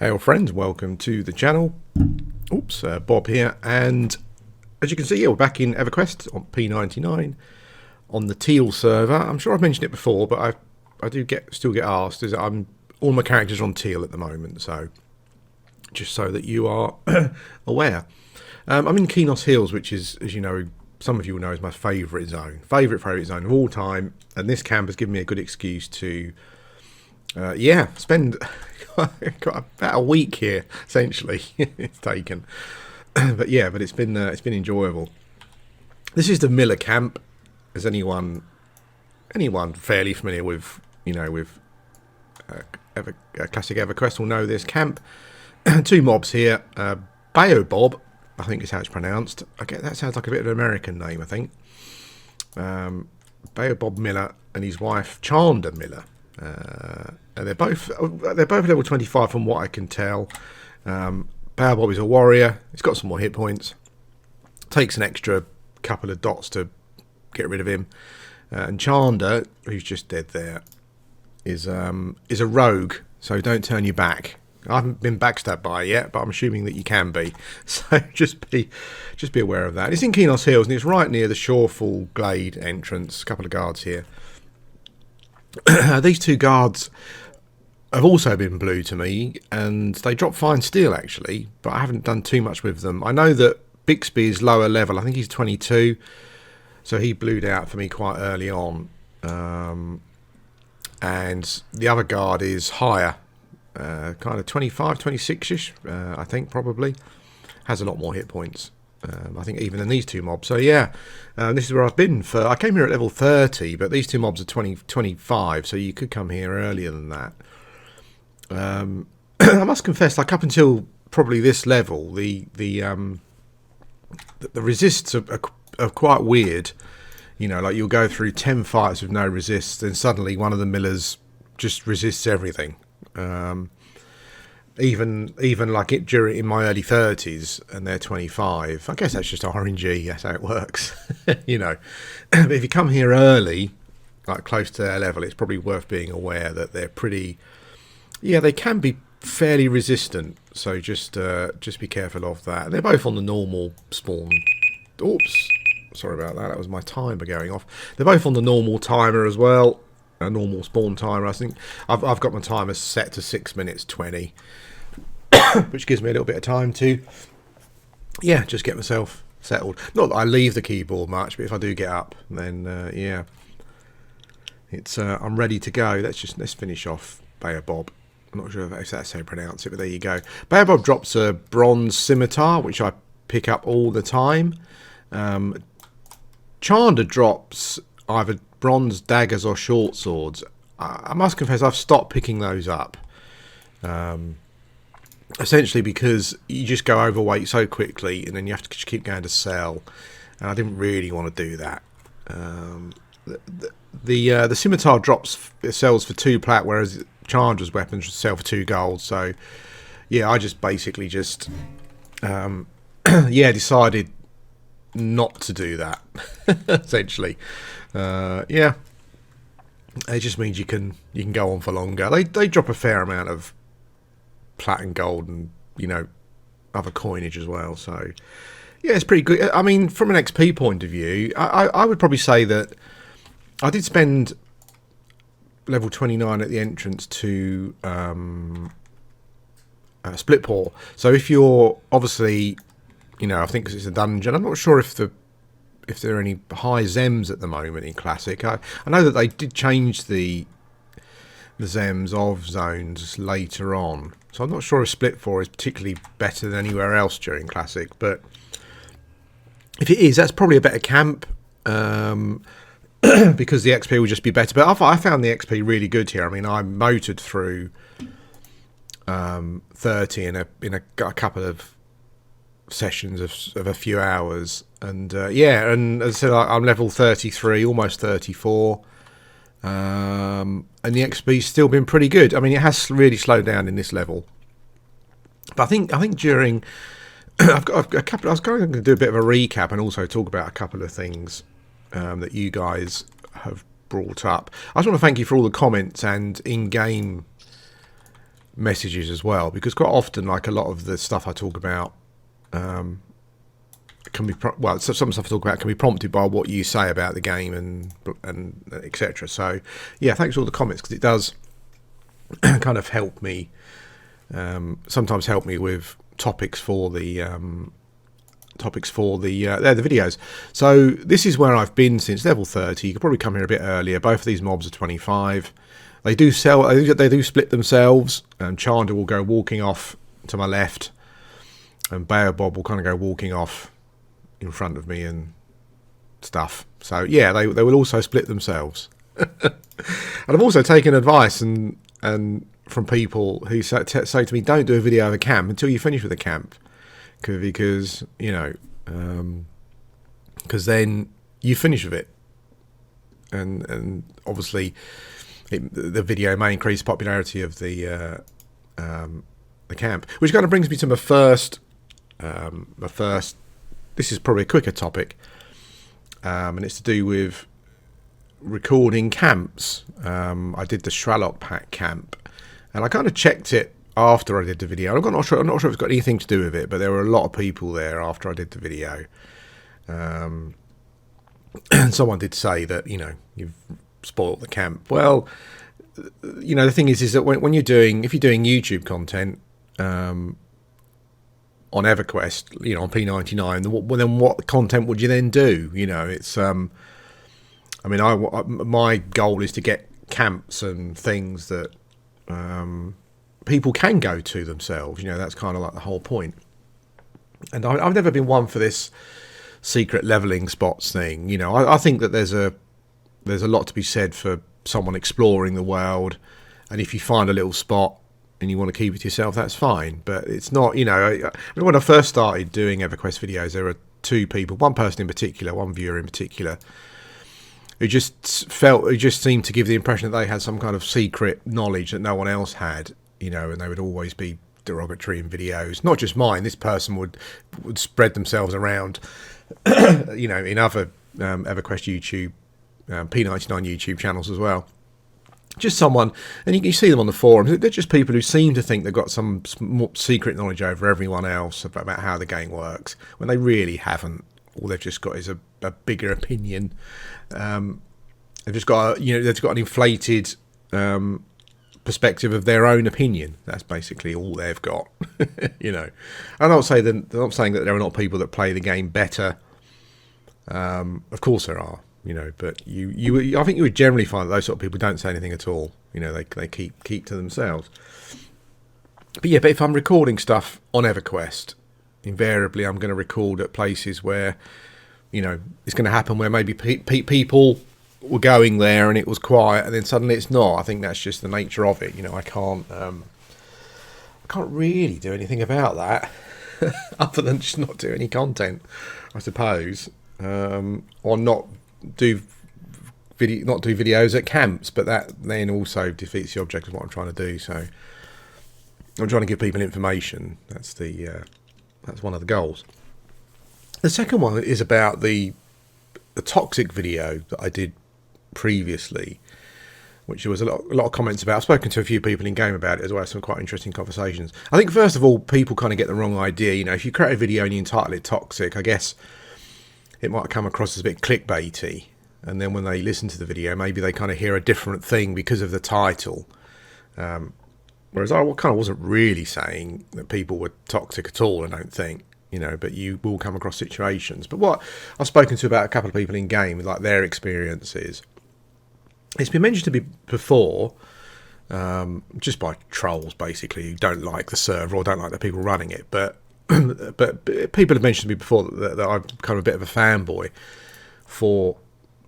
Hey all friends, welcome to the channel. Oops, Bob here, and as you can see, we're back in Everquest on P99 on the Teal server. I'm sure I've mentioned it before, but I do still get asked. All my characters are on Teal at the moment, so just so that you are aware. I'm in Kenos Hills, which is, as you know, some of you will know, is my favourite zone, favourite zone of all time, and this camp has given me a good excuse to spend got about a week here essentially. It's taken, but it's been enjoyable. This is the Miller camp. Is anyone fairly familiar with classic Everquest will know this camp. Two mobs here. Baobob, I think is how it's pronounced. Okay, that sounds like a bit of an American name, I think. Baobob Miller and his wife Chanda Miller. And they're both level 25 from what I can tell. Baobob is a warrior. He's got some more hit points. Takes an extra couple of dots to get rid of him. And Chanda, who's just dead there, is a rogue. So don't turn your back. I haven't been backstabbed by it yet, but I'm assuming that you can be. So just be aware of that. It's in Kenos Hills, and it's right near the Shorefall Glade entrance. A couple of guards here. These two guards have also been blue to me, and they drop fine steel actually, but I haven't done too much with them. I know that Bixby is lower level. I think he's 22, so he blued out for me quite early on. And the other guard is higher, kind of 25, 26-ish, I think probably. Has a lot more hit points. I think even than these two mobs. So yeah, this is where I've been for. I came here at level 30, but these two mobs are 25, so you could come here earlier than that. I must confess, like up until probably this level, the resists are quite weird. You know, like you'll go through 10 fights with no resist, and suddenly one of the millers just resists everything. Even like it in my early 30s, and they're 25. I guess that's just RNG. That's how it works. You know, but if you come here early, like close to their level, it's probably worth being aware that they're pretty. Yeah, they can be fairly resistant. So just be careful of that. They're both on the normal spawn. Oops, sorry about that. That was my timer going off. They're both on the normal timer as well. A normal spawn timer. I think I've got my timer set to 6 minutes 20. Which gives me a little bit of time to, just get myself settled. Not that I leave the keyboard much, but if I do get up, then it's I'm ready to go. Let's finish off Baobob. I'm not sure if that's how you pronounce it, but there you go. Baobob drops a bronze scimitar, which I pick up all the time. Chanda drops either bronze daggers or short swords. I must confess, I've stopped picking those up. Essentially because you just go overweight so quickly, and then you have to keep going to sell, and I didn't really want to do that. The scimitar sells for 2 plat, whereas Chandra's weapons sell for 2 gold. So yeah, I just basically decided not to do that. Essentially, it just means you can go on for longer. They drop a fair amount of plat and gold, and other coinage as well. So yeah, it's pretty good. I mean, from an XP point of view, I would probably say that I did spend level 29 at the entrance to Splitport. So if you're obviously, I think because it's a dungeon, I'm not sure if there are any high Zems at the moment in Classic. I know that they did change the Zems of zones later on, so I'm not sure if Splitport is particularly better than anywhere else during Classic, but if it is, that's probably a better camp, because the XP will just be better. But I found the XP really good here. I mean, I motored through 30 in a couple of sessions of a few hours, and and as I said, I'm level 33, almost 34. And the XP's still been pretty good. I mean, it has really slowed down in this level, but I think during I've got a couple. I was going to do a bit of a recap and also talk about a couple of things that you guys have brought up. I just want to thank you for all the comments and in-game messages as well, because quite often, like a lot of the stuff I talk about can be some stuff I talk about can be prompted by what you say about the game and etc. So yeah, thanks for all the comments, because it does kind of help me, sometimes help me with topics for the videos. So this is where I've been since level 30. You could probably come here a bit earlier. Both of these mobs are 25. They do split themselves, and Chandra will go walking off to my left, and Baobab will kind of go walking off in front of me and stuff. So yeah, they will also split themselves. And I've also taken advice and from people who say to me, don't do a video of a camp until you finish with the camp, because you know, because then you finish with it, and obviously the video may increase popularity of the camp, which kind of brings me to my first. This is probably a quicker topic, and it's to do with recording camps. I did the Shralock Pack camp, and I kind of checked it after I did the video. I'm not sure if it's got anything to do with it, but there were a lot of people there after I did the video. And someone did say that, you know, you've spoiled the camp. Well, you know, the thing is that when you're doing, if you're doing YouTube content, on EverQuest, you know, on P99, then what content would you then do? You know, it's I mean, my goal is to get camps and things that people can go to themselves. You know, that's kind of like the whole point. And I've never been one for this secret leveling spots thing. You know, I think that there's a lot to be said for someone exploring the world, and if you find a little spot and you want to keep it to yourself, that's fine. But it's not, you know, I mean, when I first started doing EverQuest videos, there were two people, one person in particular, one viewer in particular, who just seemed to give the impression that they had some kind of secret knowledge that no one else had, you know, and they would always be derogatory in videos. Not just mine. This person would spread themselves around, you know, in other EverQuest YouTube, P99 YouTube channels as well. Just someone, and you see them on the forums, they're just people who seem to think they've got some secret knowledge over everyone else about how the game works, when they really haven't. All they've just got is a bigger opinion. They've just got, you know, they've got an inflated perspective of their own opinion. That's basically all they've got. You know, I'm not saying that there are not people that play the game better. Of course there are. You know, but I think you would generally find that those sort of people don't say anything at all. You know, they keep to themselves. But yeah, but if I'm recording stuff on EverQuest, invariably I'm going to record at places where, you know, it's going to happen where maybe people were going there and it was quiet, and then suddenly it's not. I think that's just the nature of it. You know, I can't really do anything about that other than just not do any content, I suppose, or not do videos at camps, but that then also defeats the object of what I'm trying to do. So I'm trying to give people information. That's one of the goals. The second one is about the toxic video that I did previously, which there was a lot of comments about. I've spoken to a few people in game about it as well, some quite interesting conversations. I think first of all, people kind of get the wrong idea. You know, if you create a video and you entitle it toxic, I guess it might come across as a bit clickbaity, and then when they listen to the video, maybe they kind of hear a different thing because of the title. Whereas I kind of wasn't really saying that people were toxic at all, I don't think, you know, but you will come across situations. But what I've spoken to about a couple of people in game, like their experiences, it's been mentioned to me before, just by trolls basically, who don't like the server or don't like the people running it, but people have mentioned to me before that I'm kind of a bit of a fanboy for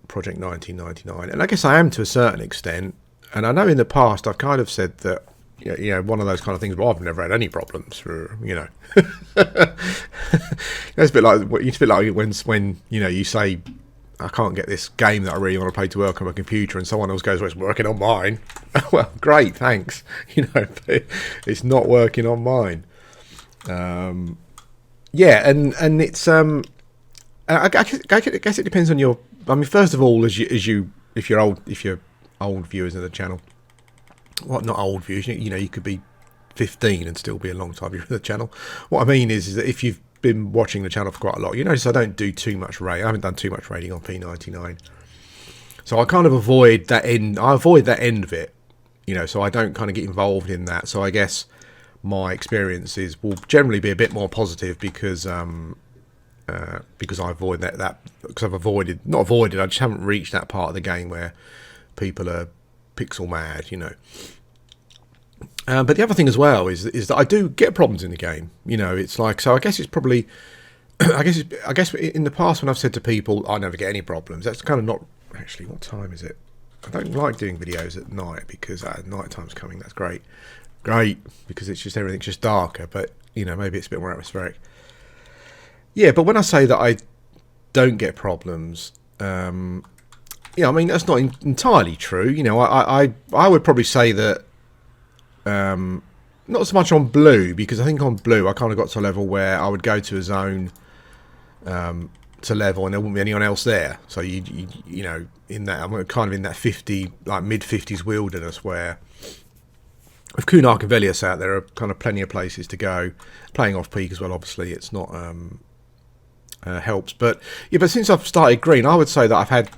Project 1999, and I guess I am to a certain extent. And I know in the past I've kind of said that, you know, one of those kind of things. Well, I've never had any problems for, you know. It's a bit like when you know, you say, I can't get this game that I really want to play to work on my computer, and someone else goes, well, it's working on mine. Well, great, thanks. You know, but it's not working on mine. Yeah, and it's I guess it depends on your. I mean, first of all, if you're old viewers of the channel, well, not old viewers, you know, you could be 15 and still be a long time viewer of the channel. What I mean is that if you've been watching the channel for quite a lot, you notice I don't do too much raid. I haven't done too much raiding on P99, so I kind of avoid that end. I avoid that end of it, so I don't kind of get involved in that. So I guess my experiences will generally be a bit more positive because I avoid that because I've not avoided, I just haven't reached that part of the game where people are pixel mad, but the other thing as well is that I do get problems in the game. It's like, so I guess it's probably I guess in the past when I've said to people I never get any problems, that's kind of not actually. What time is it? I don't like doing videos at night because night time's coming. That's great because it's just everything's just darker, but maybe it's a bit more atmospheric. Yeah, but when I say that I don't get problems, I mean that's not entirely true. I would probably say that not so much on blue, because I think on blue I kind of got to a level where I would go to a zone to level and there wouldn't be anyone else there. So you in that, I'm kind of in that 50, like mid 50s wilderness where with Kunark and Velius out there are kind of plenty of places to go. Playing off peak as well, obviously it's not helps, but since I've started green, I would say that I've had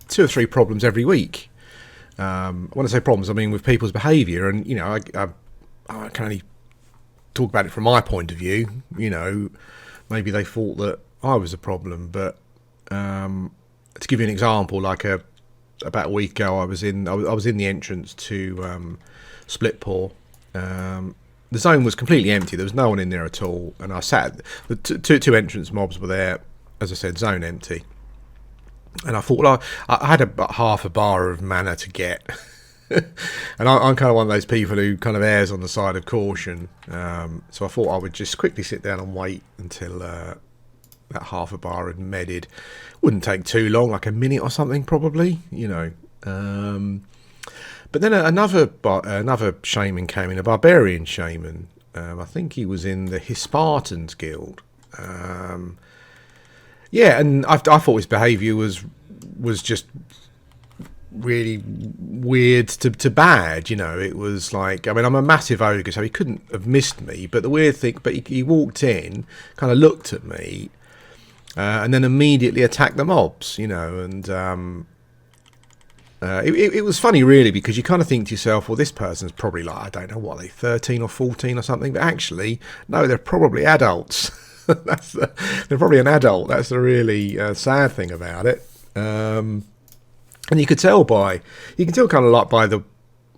2 or 3 problems every week. When I say problems, I mean with people's behaviour, and I can only talk about it from my point of view. Maybe they thought that I was a problem, but to give you an example, like about a week ago, I was in the entrance to Split Paw. The zone was completely empty. There was no one in there at all, and I sat. The two entrance mobs were there, as I said, zone empty. And I thought, well, I had about half a bar of mana to get, and I'm kind of one of those people who kind of errs on the side of caution. So I thought I would just quickly sit down and wait until that half a bar had medded. Wouldn't take too long, like a minute or something, probably. But then another shaman came in, a barbarian shaman. I think he was in the Hispartans guild. And I thought his behaviour was just really weird to bad. It was like, I mean, I'm a massive ogre, so he couldn't have missed me. But the weird thing, he walked in, kind of looked at me, and then immediately attacked the mobs. It was funny, really, because you kind of think to yourself, well, this person's probably like, I don't know, what are they, 13 or 14 or something? But actually, no, they're probably adults. They're probably an adult. That's the really sad thing about it. And you could tell kind of like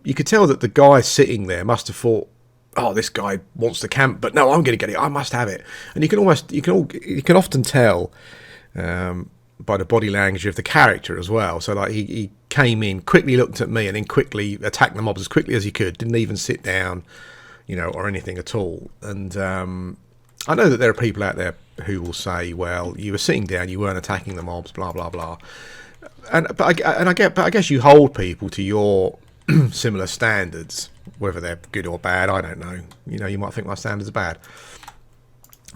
you could tell that the guy sitting there must have thought, oh, this guy wants to camp, but no, I'm going to get it. I must have it. And you can often tell by the body language of the character as well. So like he came in, quickly looked at me, and then quickly attacked the mobs as quickly as he could. Didn't even sit down, or anything at all. And I know that there are people out there who will say, well, you were sitting down, you weren't attacking the mobs, blah blah blah. But I guess you hold people to your similar standards, whether they're good or bad. I don't know. You might think my standards are bad.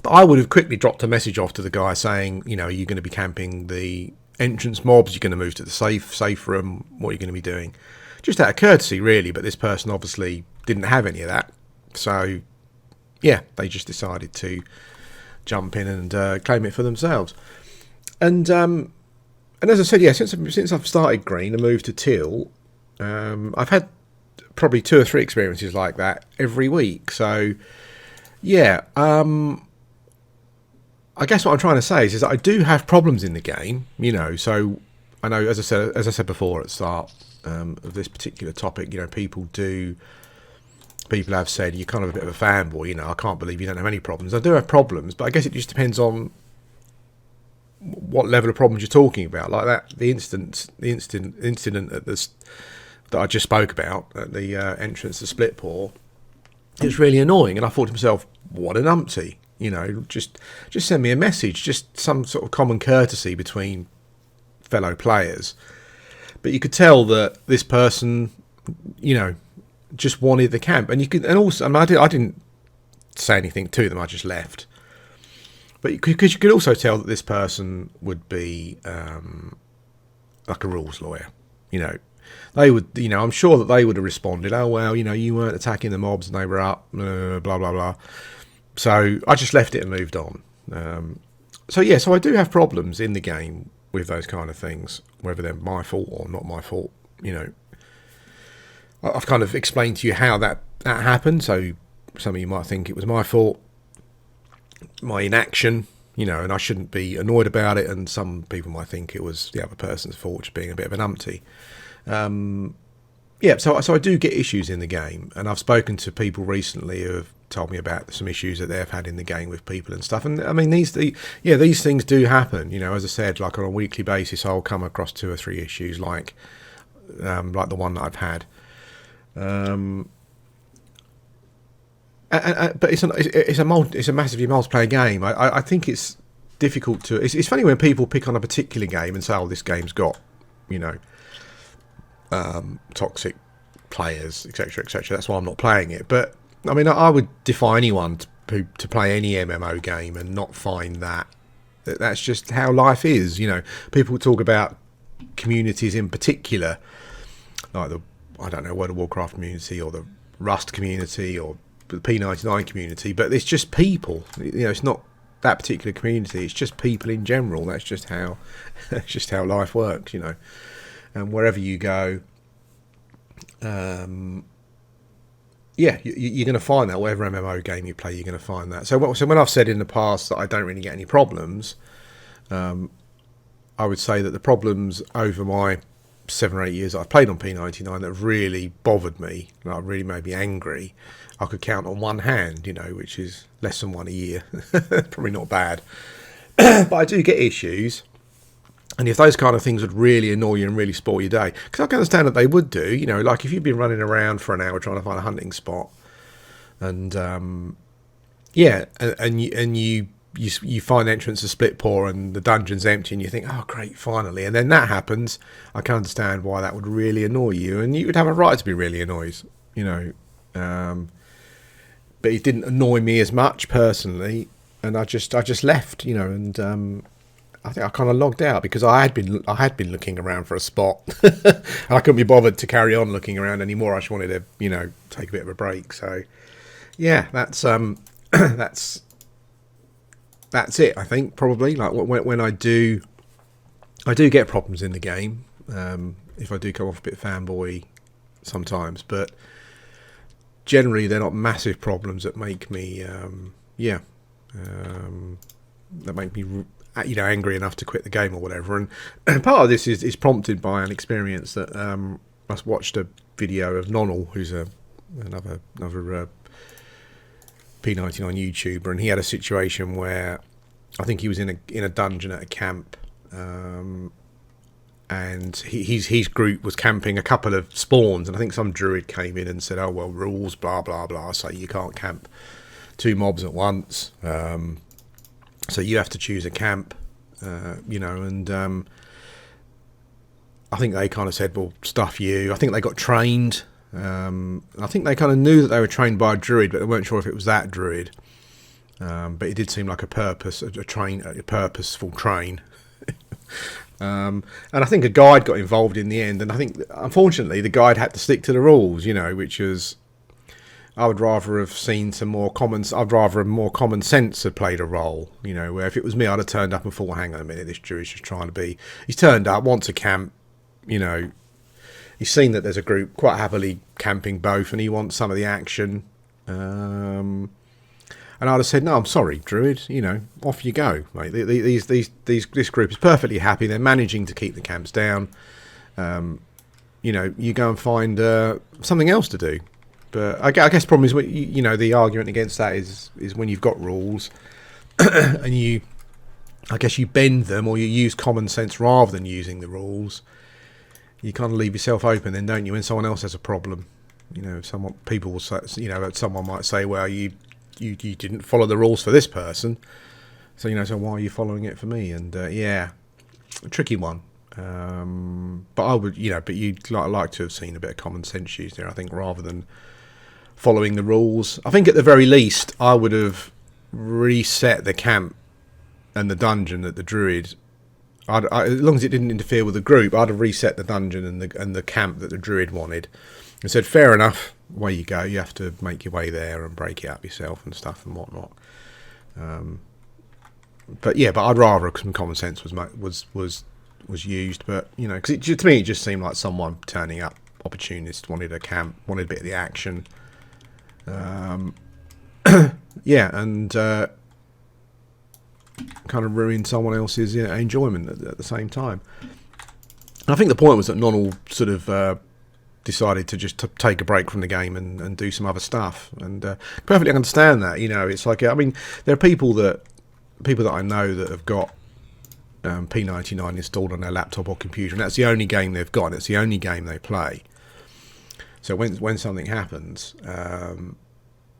But I would have quickly dropped a message off to the guy saying, are you going to be camping the entrance mobs? You're going to move to the safe room? What are you going to be doing? Just out of courtesy, really. But this person obviously didn't have any of that. So, yeah, they just decided to jump in and claim it for themselves. And as I said, yeah, since I've started green and moved to teal, I've had probably 2 or 3 experiences like that every week. So, yeah, I guess what I'm trying to say is that I do have problems in the game, so I know, as I said before at the start of this particular topic, people have said you're kind of a bit of a fanboy, I can't believe you don't have any problems. I do have problems, but I guess it just depends on what level of problems you're talking about. Like that, the incident at this that I just spoke about at the entrance to Split Paw, it's really annoying. And I thought to myself, what an umpty. Just send me a message, just some sort of common courtesy between fellow players. But you could tell that this person, just wanted the camp, and I didn't say anything to them. I just left. But you could also tell that this person would be like a rules lawyer. they would, I'm sure that they would have responded, oh well, you weren't attacking the mobs and they were up, blah blah blah. So I just left it and moved on. So I do have problems in the game with those kind of things, whether they're my fault or not my fault. I've kind of explained to you how that happened, so some of you might think it was my fault, my inaction, and I shouldn't be annoyed about it, and some people might think it was the other person's fault, just being a bit of an umpty. So I do get issues in the game, and I've spoken to people recently who have told me about some issues that they've had in the game with people and stuff. And I mean, these things do happen. As I said, like on a weekly basis, I'll come across 2 or 3 issues like the one that I've had. But it's a massively multiplayer game. I think it's difficult to. It's funny when people pick on a particular game and say, "Oh, this game's got, toxic players, etc., etc." That's why I'm not playing it. But I mean, I would defy anyone to play any MMO game and not find that's just how life is. People talk about communities in particular, like the World of Warcraft community or the Rust community or the P99 community, but it's just people. It's not that particular community. It's just people in general. That's just how life works. And wherever you go, you're going to find that. Whatever MMO game you play, you're going to find that. So when I've said in the past that I don't really get any problems, I would say that the problems over my 7 or 8 years I've played on P99 that really bothered me, that really made me angry, I could count on one hand, which is less than one a year. Probably not bad. But I do get issues. And if those kind of things would really annoy you and really spoil your day, because I can understand that they would do, like if you've been running around for an hour trying to find a hunting spot, and you find the entrance to Split Paw and the dungeon's empty, and you think, oh great, finally, and then that happens, I can understand why that would really annoy you, and you would have a right to be really annoyed, but it didn't annoy me as much personally, and I just left, and I think I kind of logged out because I had been looking around for a spot, and I couldn't be bothered to carry on looking around anymore. I just wanted to, take a bit of a break. So, yeah, that's it. I think probably like when I do get problems in the game. If I do come off a bit fanboy sometimes, but generally they're not massive problems that make me, angry enough to quit the game or whatever. And part of this is prompted by an experience that I watched a video of Nonal, who's another P99 YouTuber, and he had a situation where I think he was in a dungeon at a camp, and his group was camping a couple of spawns, and I think some druid came in and said, "Oh well, rules, blah blah blah, so you can't camp 2 mobs at once." So you have to choose a camp, and I think they kind of said, well, stuff you. I think they got trained. I think they kind of knew that they were trained by a druid, but they weren't sure if it was that druid. But it did seem like a purposeful train. And I think a guide got involved in the end, and I think, unfortunately, the guide had to stick to the rules, which was... I would rather have seen more common sense had played a role, where if it was me, I'd have turned up and thought, well, hang on a minute, this Jew's just trying to be... He's turned up, wants a camp, he's seen that there's a group quite happily camping both, and he wants some of the action. And I'd have said, no, I'm sorry, Druid, off you go, mate. This group is perfectly happy. They're managing to keep the camps down. You go and find something else to do. But I guess the problem is, the argument against that is when you've got rules and you bend them, or you use common sense rather than using the rules. You kind of leave yourself open, then, don't you? When someone else has a problem, someone might say, well, you didn't follow the rules for this person, so so why are you following it for me? And a tricky one. But I would, but you'd like to have seen a bit of common sense used there, I think, rather than following the rules. I think at the very least I would have reset the camp and the dungeon that the druid as long as it didn't interfere with the group, I'd have reset the dungeon and the camp that the druid wanted, and said, "Fair enough, away you go. You have to make your way there and break it up yourself and stuff and whatnot." But I'd rather some common sense was used. But because to me it just seemed like someone turning up, opportunist, wanted a camp, wanted a bit of the action. And kind of ruined someone else's enjoyment at the same time. And I think the point was that Nonnell sort of decided to just take a break from the game and do some other stuff, and perfectly understand that. It's like, I mean, there are people that I know that have got P99 installed on their laptop or computer, and that's the only game they've got, and it's the only game they play. So when something happens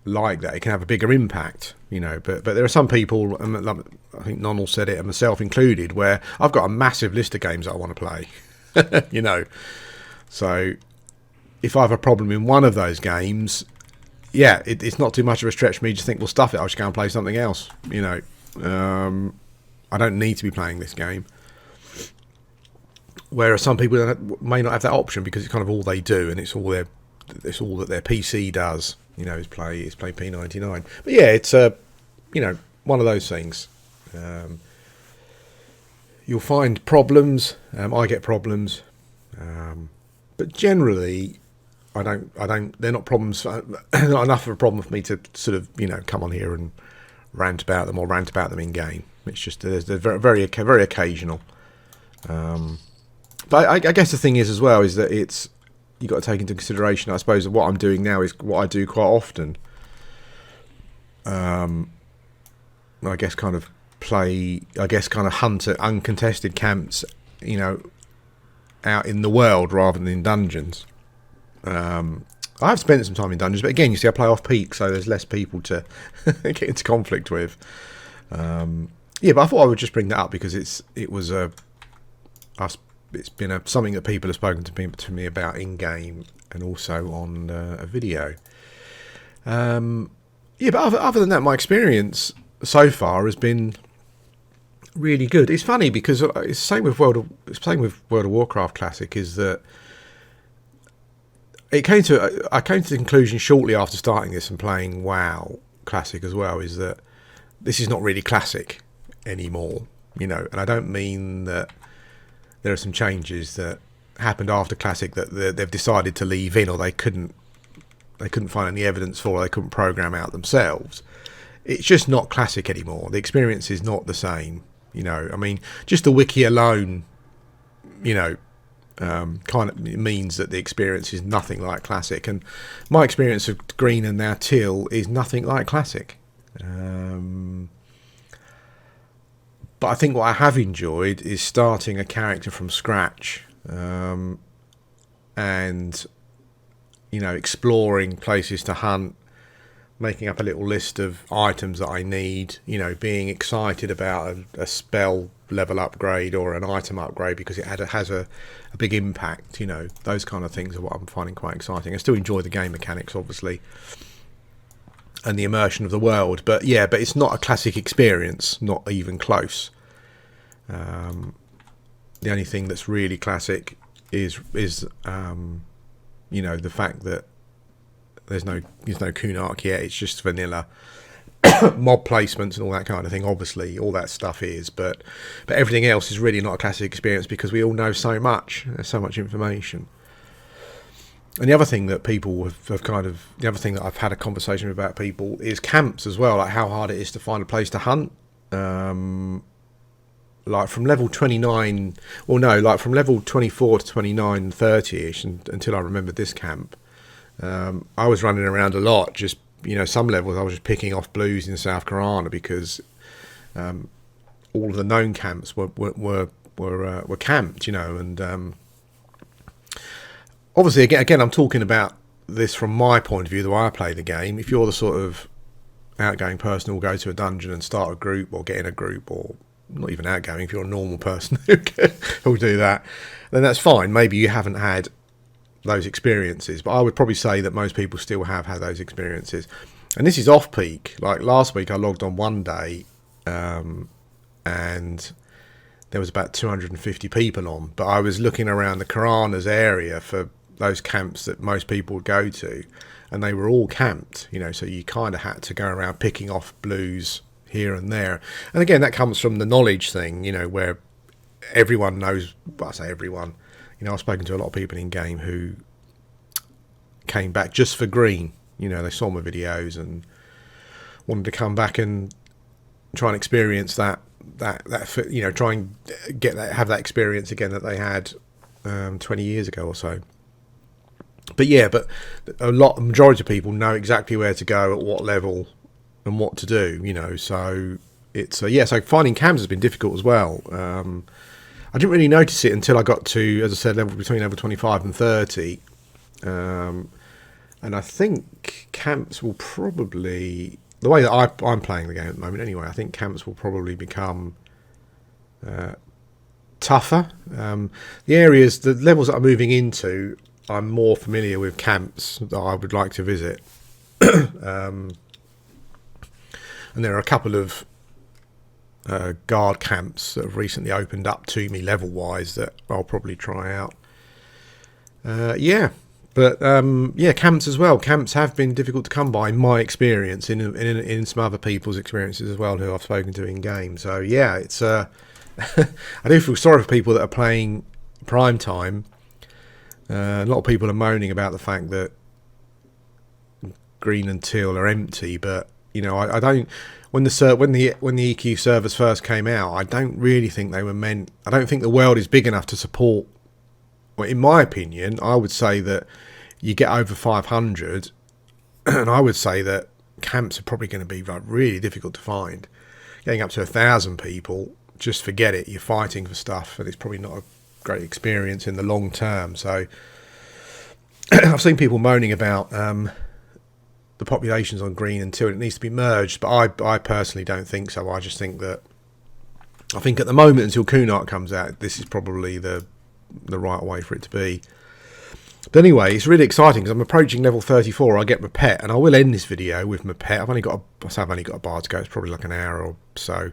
like that, it can have a bigger impact, But there are some people, and I think Nonnell said it, and myself included, where I've got a massive list of games that I want to play, So if I have a problem in one of those games, it's not too much of a stretch for me to think, well, stuff it, I'll just go and play something else, I don't need to be playing this game. Whereas some people may not have that option because it's kind of all they do, and it's all that their PC does, is play P99. But it's one of those things. You'll find problems. I get problems, but generally, I don't. They're not problems. Not enough of a problem for me to sort of come on here and rant about them in game. It's just they're very very occasional. But I guess the thing is as well is that you've got to take into consideration, I suppose, that what I'm doing now is what I do quite often. I guess kind of hunt at uncontested camps, out in the world rather than in dungeons. I've spent some time in dungeons, but again, you see, I play off peak, so there's less people to get into conflict with. But I thought I would just bring that up because it's been something that people have spoken to me about in game and also on a video. But other than that, my experience so far has been really good. It's funny because it's the same with World of Warcraft Classic. Is that I came to the conclusion shortly after starting this and playing WoW Classic as well, is that this is not really Classic anymore, and I don't mean that there are some changes that happened after Classic that they've decided to leave in, or they couldn't find any evidence for, or they couldn't program out themselves. It's just not Classic anymore. The experience is not the same, I mean, just the wiki alone, kind of means that the experience is nothing like Classic, and my experience of Green and now Teal is nothing like Classic. But I think what I have enjoyed is starting a character from scratch, and exploring places to hunt, making up a little list of items that I need, being excited about a spell level upgrade or an item upgrade because it has a big impact. Those kind of things are what I'm finding quite exciting. I still enjoy the game mechanics, obviously, and the immersion of the world, but it's not a Classic experience, not even close. The only thing that's really Classic is the fact that there's no Kunark yet. It's just vanilla mob placements and all that kind of thing. Obviously, all that stuff is, but everything else is really not a Classic experience because we all know so much. There's so much information. And the other thing that people the other thing that I've had a conversation with about people is camps as well, like how hard it is to find a place to hunt. Like from level 29, from level 24 to 29, 30ish, until I remembered this camp, I was running around a lot. Just some levels I was just picking off blues in South Carolina because all of the known camps were camped, and obviously again I'm talking about this from my point of view, the way I play the game. If you're the sort of outgoing person who'll go to a dungeon and start a group or get in a group, or not even outgoing, if you're a normal person who'll do that, then that's fine. Maybe you haven't had those experiences, but I would probably say that most people still have had those experiences. And this is off peak. Like last week I logged on one day, and there was about 250 people on, but I was looking around the Karanas area for those camps that most people would go to, and they were all camped, you know, so you kind of had to go around picking off blues here and there. And again, that comes from the knowledge thing, you know, where everyone knows, well, I say everyone, you know, I've spoken to a lot of people in game who came back just for green, you know, they saw my videos and wanted to come back and try and experience that, you know, try and get that, have that experience again that they had 20 years ago or so. But yeah, but a majority of people know exactly where to go at what level and what to do, you know. So it's yeah. So finding cams has been difficult as well. I didn't really notice it until I got to, as I said, between level 25 and 30. And I think camps will probably, the way that I'm playing the game at the moment anyway, I think camps will probably become tougher. The areas, the levels that I'm moving into, I'm more familiar with camps that I would like to visit. And there are a couple of guard camps that have recently opened up to me level-wise that I'll probably try out. Yeah, but yeah, camps as well. Camps have been difficult to come by, in my experience, in some other people's experiences as well, who I've spoken to in game. So yeah, it's I do feel sorry for people that are playing prime time. A lot of people are moaning about the fact that green and teal are empty, but you know, I don't. When the EQ servers first came out, I don't really think they were meant. I don't think the world is big enough to support. Well, in my opinion, I would say that you get over 500, and I would say that camps are probably going to be like really difficult to find. Getting up to 1,000 people, just forget it. You're fighting for stuff, and it's probably not a great experience in the long term. So I've seen people moaning about the populations on green until it needs to be merged, but I personally don't think so. I just think that at the moment, until Kunark comes out, this is probably the right way for it to be. But anyway, it's really exciting because I'm approaching level 34. I get my pet, and I will end this video with my pet. I've only got a bar to go. It's probably like an hour or so.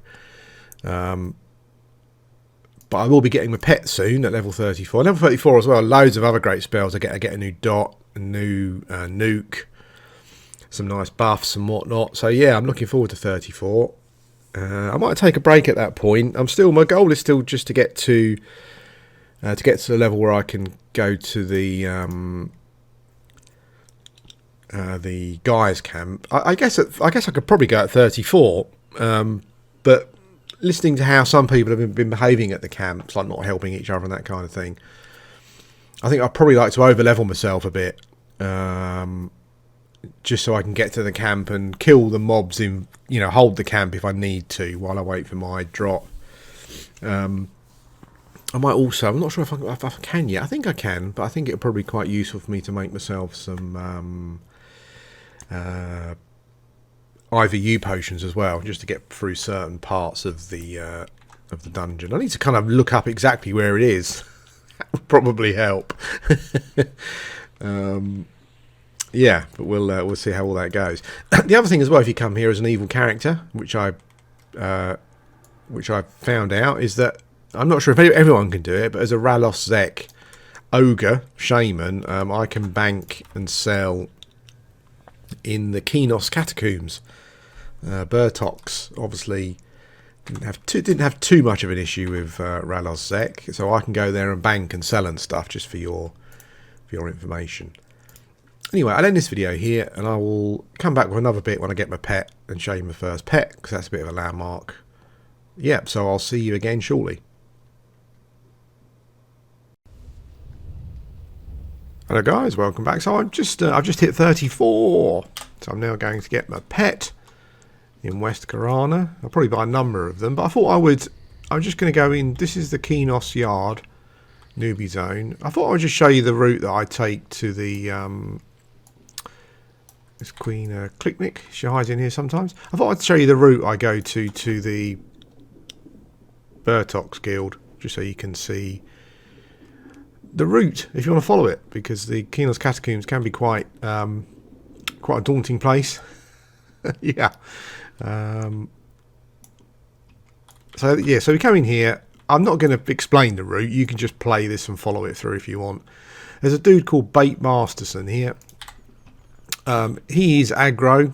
But I will be getting my pet soon at level 34. Level 34 as well, loads of other great spells. I get a new dot, a new nuke, some nice buffs and whatnot. So yeah, I'm looking forward to 34. I might take a break at that point. My goal is still just to get to the level where I can go to the guys camp. I guess I could probably go at 34, but listening to how some people have been behaving at the camps, like not helping each other and that kind of thing, I think I'd probably like to over-level myself a bit, just so I can get to the camp and kill the mobs in, you know, hold the camp if I need to while I wait for my drop. I might also, I'm not sure if I can yet. I think I can, but I think it would probably be quite useful for me to make myself some IVU potions as well, just to get through certain parts of the dungeon. I need to kind of look up exactly where it is. That would probably help. Yeah, but we'll see how all that goes. The other thing as well, if you come here as an evil character, which I found out, is that I'm not sure if everyone can do it, but as a Ralos Zek ogre shaman, I can bank and sell in the Kenos catacombs. Bertox obviously didn't have too much of an issue with Ralos Zek, so I can go there and bank and sell and stuff, just for your information. Anyway, I'll end this video here, and I will come back with another bit when I get my pet and show you my first pet, because that's a bit of a landmark. Yep, so I'll see you again shortly. Hello guys, welcome back. So I've just hit 34, so I'm now going to get my pet in West Karana. I'll probably buy a number of them, but I thought I'm just going to go in. This is the Kenos Yard newbie zone. I thought I would just show you the route that I take to the this Queen Clicknick. She hides in here sometimes. I thought I'd show you the route I go to the Bertox Guild, just so you can see the route if you want to follow it, because the Kenos Catacombs can be quite a daunting place. Yeah. So we come in here. I'm not going to explain the route. You can just play this and follow it through if you want. There's a dude called Bait Masterson here. He is aggro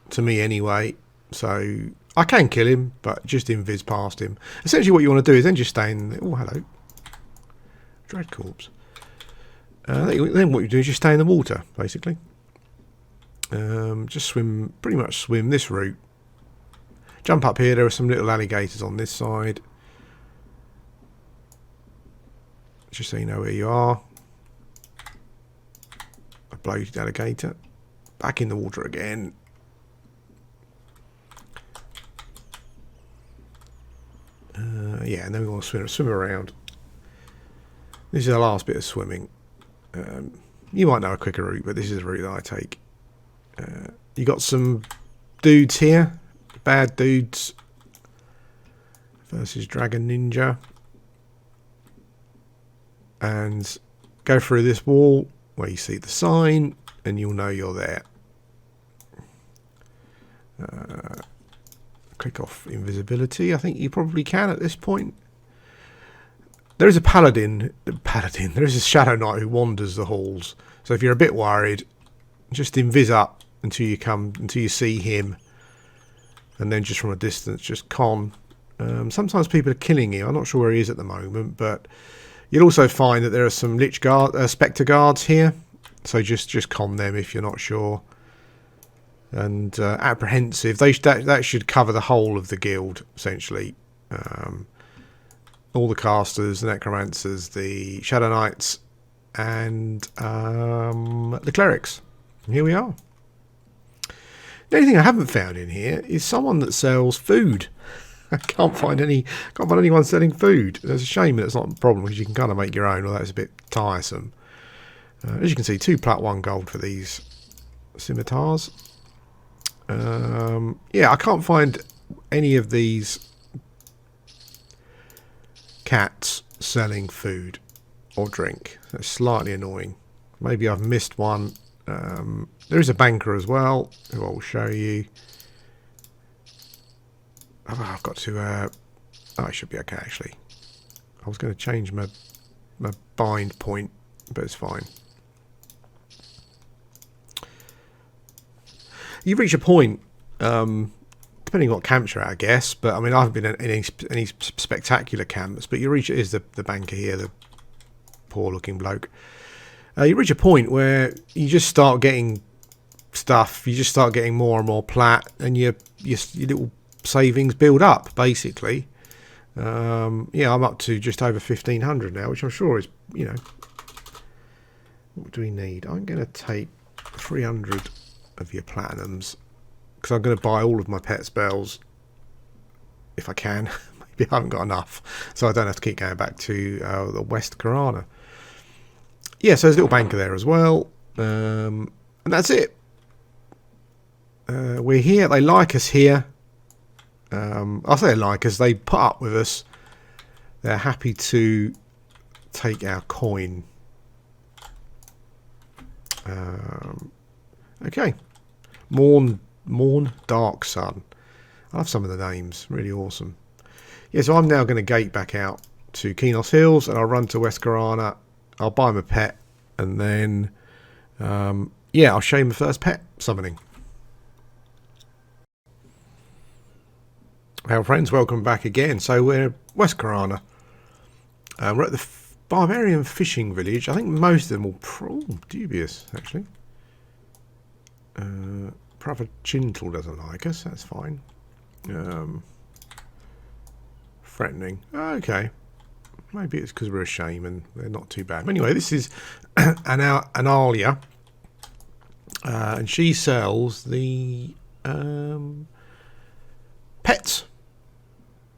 to me anyway, so I can kill him, but just invis past him. Essentially what you want to do is then just stay in... Oh, hello. Dread Corpse. Then what you do is just stay in the water, basically. Just swim, pretty much swim this route. Jump up here, there are some little alligators on this side. Just so you know where you are. A bloated alligator. Back in the water again. Yeah, and then we want to swim around. This is the last bit of swimming. You might know a quicker route, but this is the route that I take. You got some dudes here. Bad dudes. Versus Dragon Ninja. And go through this wall where you see the sign, and you'll know you're there. Click off invisibility. I think you probably can at this point. There is a paladin. There is a shadow knight who wanders the halls. So if you're a bit worried, just invis up until you see him, and then just from a distance, just con. Sometimes people are killing him. I'm not sure where he is at the moment, but you'll also find that there are some spectre guards here. So just con them if you're not sure. And apprehensive. That should cover the whole of the guild, essentially. All the casters, the necromancers, the shadow knights, and the clerics. And here we are. The only thing I haven't found in here is someone that sells food. I can't find anyone selling food. There's a shame that it's not a problem because you can kind of make your own, although it's a bit tiresome. As you can see, 2 plat 1 gold for these scimitars. Yeah, I can't find any of these cats selling food or drink. That's slightly annoying. Maybe I've missed one. There is a banker as well, who I'll show you. Oh, I've got to... oh, it should be okay, actually. I was going to change my bind point, but it's fine. You reach a point, depending on what camps you're at, I guess, but I mean, I haven't been in any spectacular camps, but you reach, it is the banker here, the poor looking bloke. You reach a point where you just start getting stuff, you just start getting more and more plat, and your little savings build up, basically. Yeah, I'm up to just over 1,500 now, which I'm sure is, you know, what do we need? I'm going to take 300 of your platinums, because I'm going to buy all of my pet spells if I can. Maybe I haven't got enough, so I don't have to keep going back to the West Karana. Yeah, so there's a little banker there as well, and that's it. We're here. They like us here. I'll say they like us. They put up with us. They're happy to take our coin. Okay. Morn, Dark Sun. I love some of the names. Really awesome. Yeah, so I'm now going to gate back out to Kenos Hills, and I'll run to West Karana. I'll buy him a pet, and then, yeah, I'll show him the first pet summoning. Well, friends, welcome back again. So we're West Karana. We're at the Barbarian Fishing Village. I think most of them will... dubious, actually. Brother Chintle doesn't like us. That's fine. Threatening. Okay. Maybe it's because we're a shaman. They're not too bad. But anyway, this is Analia. And she sells the pets,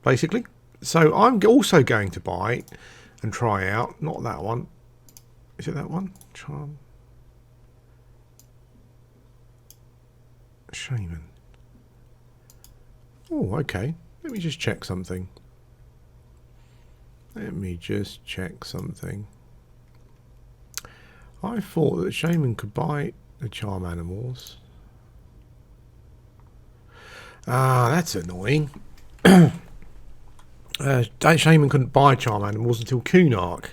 basically. So I'm also going to buy and try out, not that one. Is it that one? Charm. Shaman. Oh, okay. Let me just check something. I thought that Shaman could buy the charm animals. Ah, that's annoying. Shaman couldn't buy charm animals until Kunark.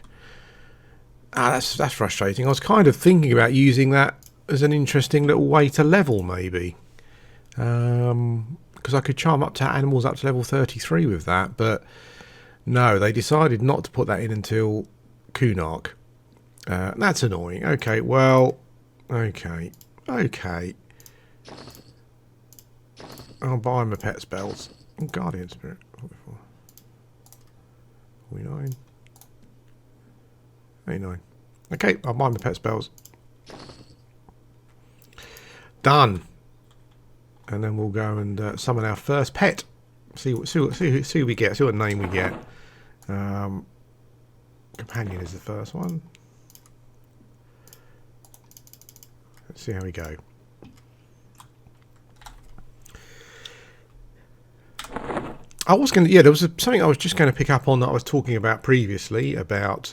That's frustrating. I was kind of thinking about using that as an interesting little way to level, maybe. Because I could charm up to animals up to level 33 with that, but no, they decided not to put that in until Kunark. That's annoying. Okay, well, okay. I'll buy my pet spells. Guardian Spirit. 49. 89. Okay, I'll buy my pet spells. Done. And then we'll go and summon our first pet. See what we get. See what name we get. Companion is the first one. Let's see how we go. I was going to, yeah, there was something I was just going to pick up on that I was talking about previously about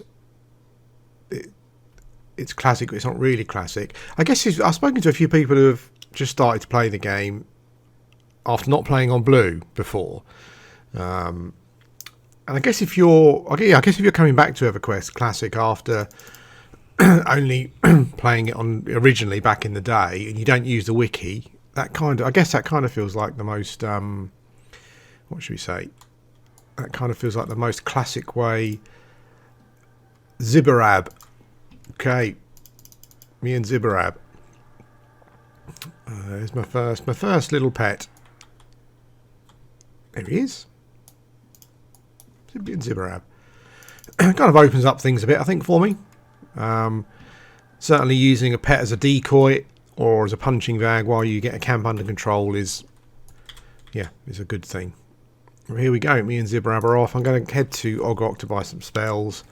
it's classic, but it's not really classic. I guess I've spoken to a few people who have just started to play the game after not playing on Blue before. And I guess if you're coming back to EverQuest Classic after only playing it on originally back in the day, and you don't use the wiki, that kind of feels like the most what should we say? That kind of feels like the most classic way. Zibberab. Okay. Me and Zibberab. There's my first little pet. There he is. Zibberab. Kind of opens up things a bit, I think, for me. Certainly using a pet as a decoy or as a punching bag while you get a camp under control is a good thing. Here we go. Me and Zibberab are off. I'm going to head to Ogrok to buy some spells.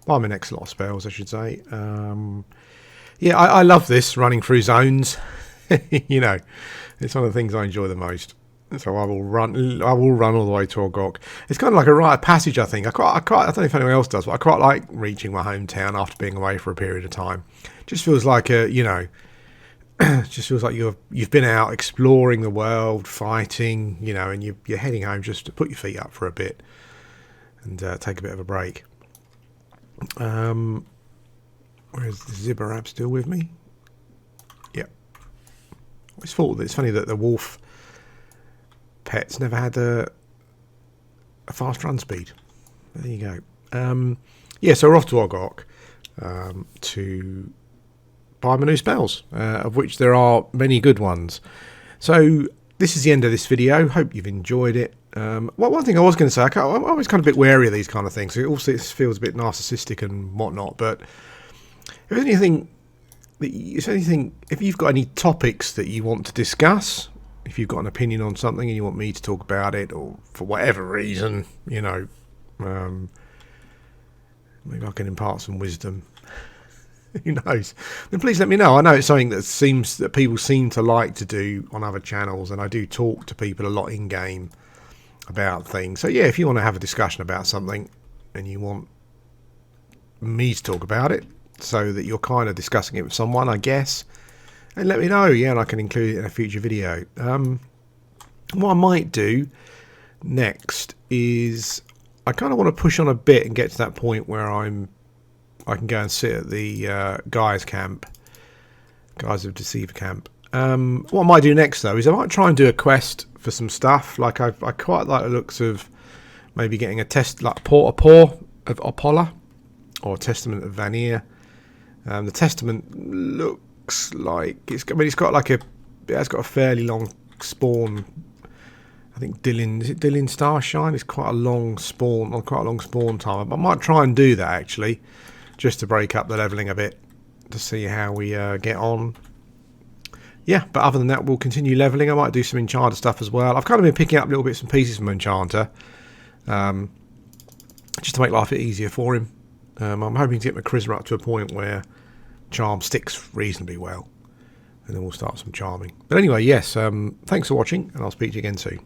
Buy my next lot of spells, I should say. I love this, running through zones. You know, it's one of the things I enjoy the most. So I will run all the way to Ogrok. It's kind of like a rite of passage, I think. I don't know if anyone else does, but I quite like reaching my hometown after being away for a period of time. Just feels like just feels like you've been out exploring the world, fighting, and you're heading home just to put your feet up for a bit and take a bit of a break. Where's the Zibberab still with me? Yep. It's funny that the wolf pets never had a fast run speed. There you go. So we're off to Ogrok to buy my new spells, of which there are many good ones. So this is the end of this video. Hope you've enjoyed it. One thing I was going to say, I'm always kind of a bit wary of these kind of things. It also feels a bit narcissistic and whatnot. But if you've got any topics that you want to discuss, if you've got an opinion on something and you want me to talk about it, or for whatever reason, maybe I can impart some wisdom. Who knows? Then please let me know. I know it's something that people seem to like to do on other channels, and I do talk to people a lot in game about things. So yeah, if you want to have a discussion about something and you want me to talk about it, so that you're kind of discussing it with someone, I guess, and let me know. Yeah, and I can include it in a future video. What I might do next is I kind of want to push on a bit and get to that point where I can go and sit at the Guys of Deceiver camp. What I might do next though is I might try and do a quest for some stuff. Like I quite like the looks of maybe getting a test like Paw of Opola or Testament of Vanir. The Testament looks like it's got a fairly long spawn. I think Dylan Starshine is quite a long spawn time. I might try and do that actually, just to break up the leveling a bit, to see how we get on. Yeah, but other than that, we'll continue leveling. I might do some Enchanter stuff as well. I've kind of been picking up little bits and pieces from Enchanter, just to make life a bit easier for him. I'm hoping to get my Charisma up to a point where Charm sticks reasonably well, and then we'll start some charming. But anyway, yes, thanks for watching, and I'll speak to you again soon.